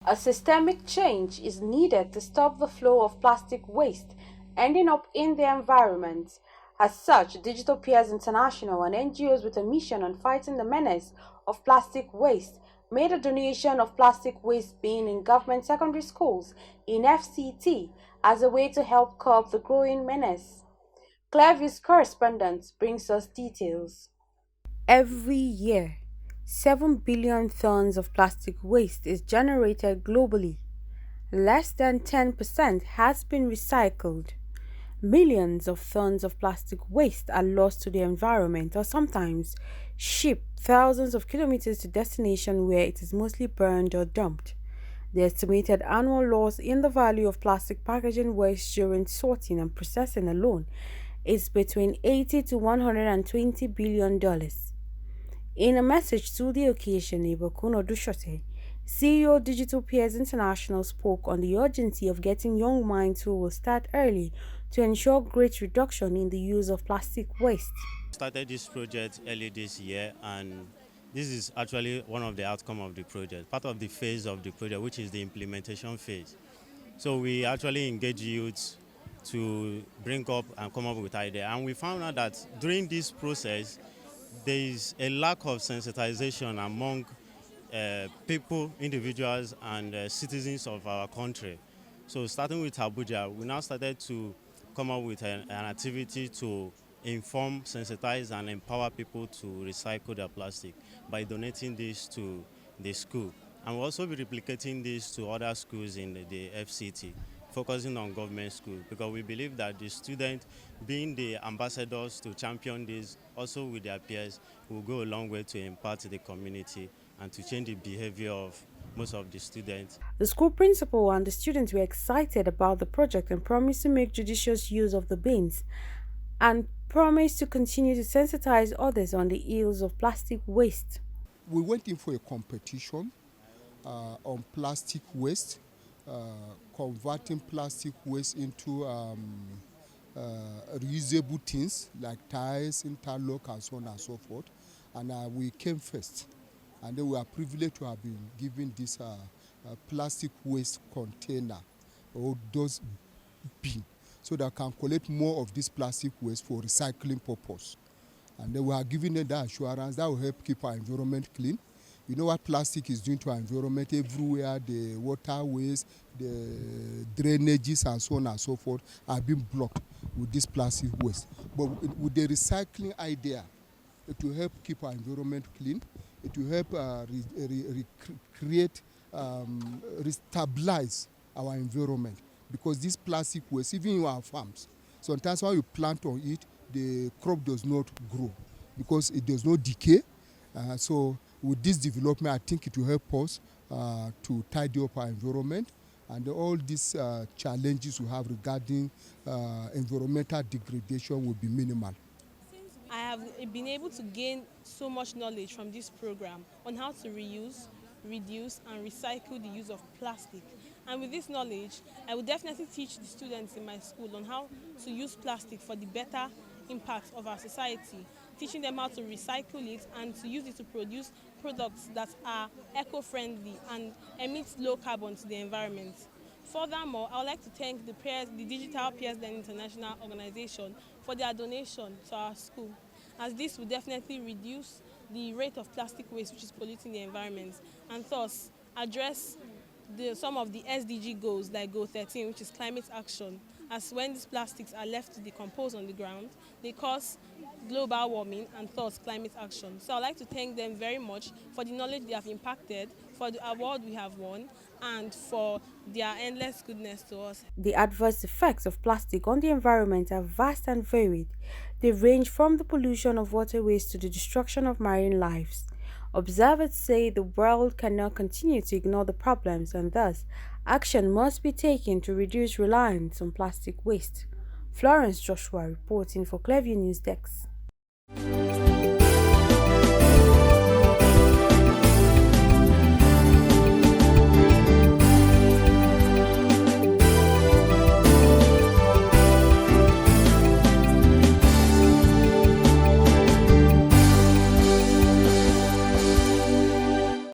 A systemic change is needed to stop the flow of plastic waste ending up in the environment. As such, Digital Peers International and NGOs with a mission on fighting the menace of plastic waste made a donation of plastic waste bin in government secondary schools in FCT as a way to help curb the growing menace. Clairview's correspondent brings us details. Every year, 7 billion tons of plastic waste is generated globally. Less than 10% has been recycled. Millions of tons of plastic waste are lost to the environment or sometimes shipped thousands of kilometers to destination where it is mostly burned or dumped. The estimated annual loss in the value of plastic packaging waste during sorting and processing alone is between 80 to 120 billion dollars. In a message to the occasion, Ibokuno Dushote, CEO Digital Peers International, spoke on the urgency of getting young minds who will start early to ensure great reduction in the use of plastic waste. Started this project early this year, and this is actually one of the outcome of the project, part of the phase of the project, which is the implementation phase. So we actually engage youths to bring up and come up with ideas, and we found out that during this process, there is a lack of sensitization among people, individuals, and citizens of our country. So starting with Abuja, we now started to come up with an activity to inform, sensitize, and empower people to recycle their plastic by donating this to the school. And we'll also be replicating this to other schools in the FCT, focusing on government schools, because we believe that the students, being the ambassadors to champion this, also with their peers, will go a long way to impact the community and to change the behavior of most of the students. The school principal and the students were excited about the project and promised to make judicious use of the bins and promised to continue to sensitize others on the ills of plastic waste. We went in for a competition on plastic waste, converting plastic waste into reusable things like tires, interlock, and so on and so forth. And we came first. And then we are privileged to have been given this plastic waste container or those bin, so that can collect more of this plastic waste for recycling purpose. And then we are giving them that assurance that will help keep our environment clean. You know what plastic is doing to our environment everywhere, the waterways, the drainages, and so on and so forth are being blocked with this plastic waste. But with the recycling idea, it will help keep our environment clean. It will help recreate, restabilize our environment, because this plastic waste, even in our farms, sometimes when you plant on it, the crop does not grow because it does not decay. So with this development, I think it will help us to tidy up our environment, and all these challenges we have regarding environmental degradation will be minimal. I have been able to gain so much knowledge from this program on how to reuse, reduce, and recycle the use of plastic. And with this knowledge, I will definitely teach the students in my school on how to use plastic for the better impact of our society, teaching them how to recycle it and to use it to produce products that are eco-friendly and emit low carbon to the environment. Furthermore, I would like to thank the Digital Peers International organization for their donation to our school, as this will definitely reduce the rate of plastic waste which is polluting the environment, and thus address some of the SDG goals like Goal 13, which is climate action, as when these plastics are left to decompose on the ground, they cause global warming and thus climate action. So I'd like to thank them very much for the knowledge they have impacted, for the award we have won, and for their endless goodness to us. The adverse effects of plastic on the environment are vast and varied. They range from the pollution of waterways to the destruction of marine lives. Observers say the world cannot continue to ignore the problems, and thus action must be taken to reduce reliance on plastic waste. Florence Joshua reporting for Clearview News Desk.